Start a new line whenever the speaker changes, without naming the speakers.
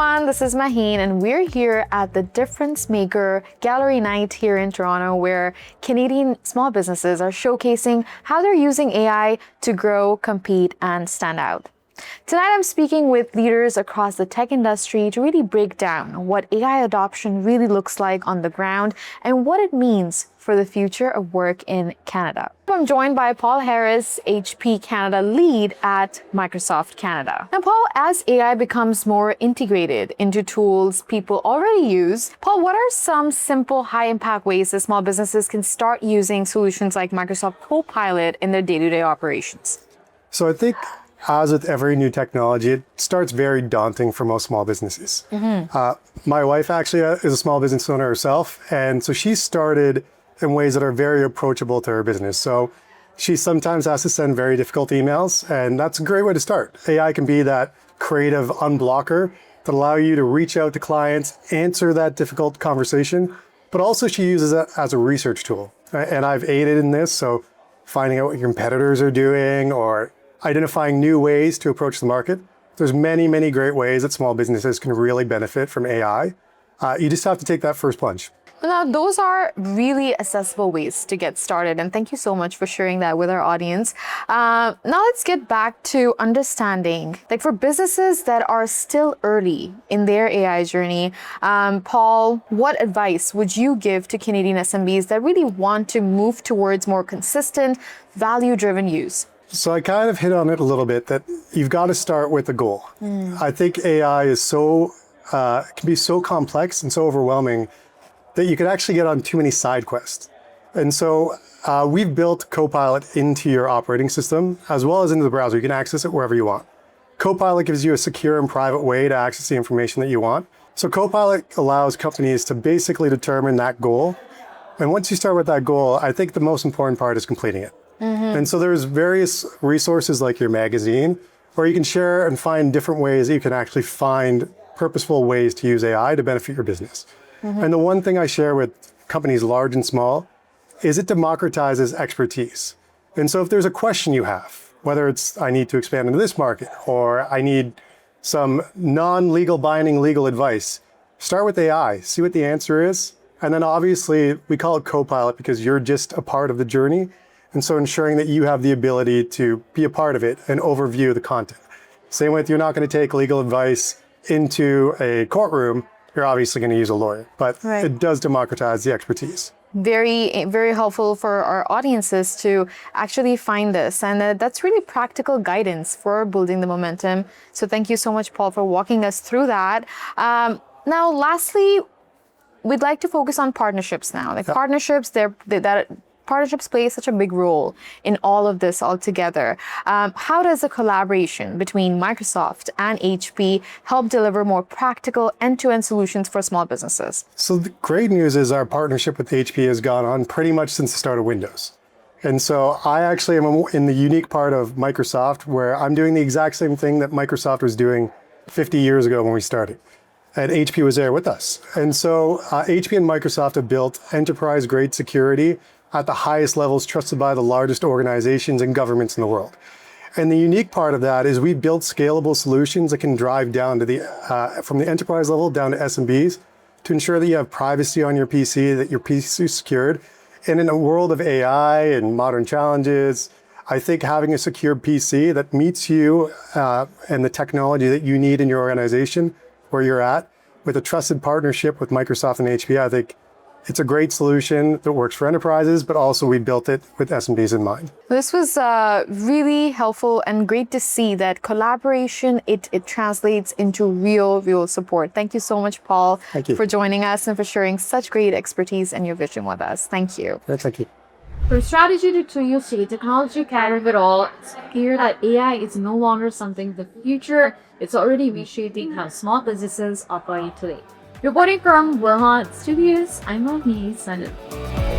everyone, this is Maheen and we're here at the Difference Maker Gallery Night here in Toronto where Canadian small businesses are showcasing how they're using AI to grow, compete, and stand out. Tonight I'm speaking with leaders across the tech industry to really break down what AI adoption really looks like on the ground and what it means for the future of work in Canada. I'm joined by Paul Harris, HP Canada lead at Microsoft Canada. Now, Paul, as AI becomes more integrated into tools people already use, Paul, what are some simple, high-impact ways that small businesses can start using solutions like Microsoft Copilot in their day-to-day operations?
So I think as with every new technology, it starts very daunting for most small businesses. My wife actually is a small business owner herself, and so she started in ways that are very approachable to her business. So she sometimes has to send very difficult emails, and that's a great way to start. AI can be that creative unblocker that allow you to reach out to clients, answer that difficult conversation, but also she uses it as a research tool. And I've aided in this, so finding out what your competitors are doing or identifying new ways to approach the market. There's many, many great ways that small businesses can really benefit from AI. You just have to take that first plunge.
Now, those are really accessible ways to get started, and thank you so much for sharing that with our audience. Now let's get back to understanding, like for businesses that are still early in their AI journey, Paul, what advice would you give to Canadian SMBs that really want to move towards more consistent, value-driven use?
So I kind of hit on it a little bit that you've got to start with the goal. I think AI is can be so complex and so overwhelming that you could actually get on too many side quests. And so we've built Copilot into your operating system as well as into the browser. You can access it wherever you want. Copilot gives you a secure and private way to access the information that you want. So Copilot allows companies to basically determine that goal. And once you start with that goal, I think the most important part is completing it. And so there's various resources like your magazine, where you can share and find different ways that you can actually find purposeful ways to use AI to benefit your business. And the one thing I share with companies large and small is it democratizes expertise. And so if there's a question you have, whether it's I need to expand into this market or I need some non-legal binding legal advice, start with AI, see what the answer is. And then obviously we call it Copilot because you're just a part of the journey. And so ensuring that you have the ability to be a part of it and overview the content. Same with, you're not going to take legal advice into a courtroom. You're obviously going to use a lawyer, but It does democratize the expertise.
Very, very helpful for our audiences to actually find this. And that's really practical guidance for building the momentum. So thank you so much, Paul, for walking us through that. Now, lastly, we'd like to focus on partnerships now. Partnerships play such a big role in all of this altogether. How does the collaboration between Microsoft and HP help deliver more practical end-to-end solutions for small businesses?
So the great news is our partnership with HP has gone on pretty much since the start of Windows. And so I actually am in the unique part of Microsoft where I'm doing the exact same thing that Microsoft was doing 50 years ago when we started. And HP was there with us. And so HP and Microsoft have built enterprise-grade security at the highest levels, trusted by the largest organizations and governments in the world. And the unique part of that is we built scalable solutions that can drive down to from the enterprise level down to SMBs to ensure that you have privacy on your PC, that your PC is secured. And in a world of AI and modern challenges, I think having a secure PC that meets you and the technology that you need in your organization where you're at, with a trusted partnership with Microsoft and HP, I think it's a great solution that works for enterprises, but also we built it with SMBs in mind.
This was really helpful and great to see that collaboration, it translates into real support. Thank you so much, Paul, for joining us and for sharing such great expertise and your vision with us. Thank you.
Thank you.
From strategy to tools to technology care of it all, it's clear that AI is no longer something of the future. It's already reshaping how small businesses operate today. Reporting from Wilmot Studios, I'm Maheen Bari.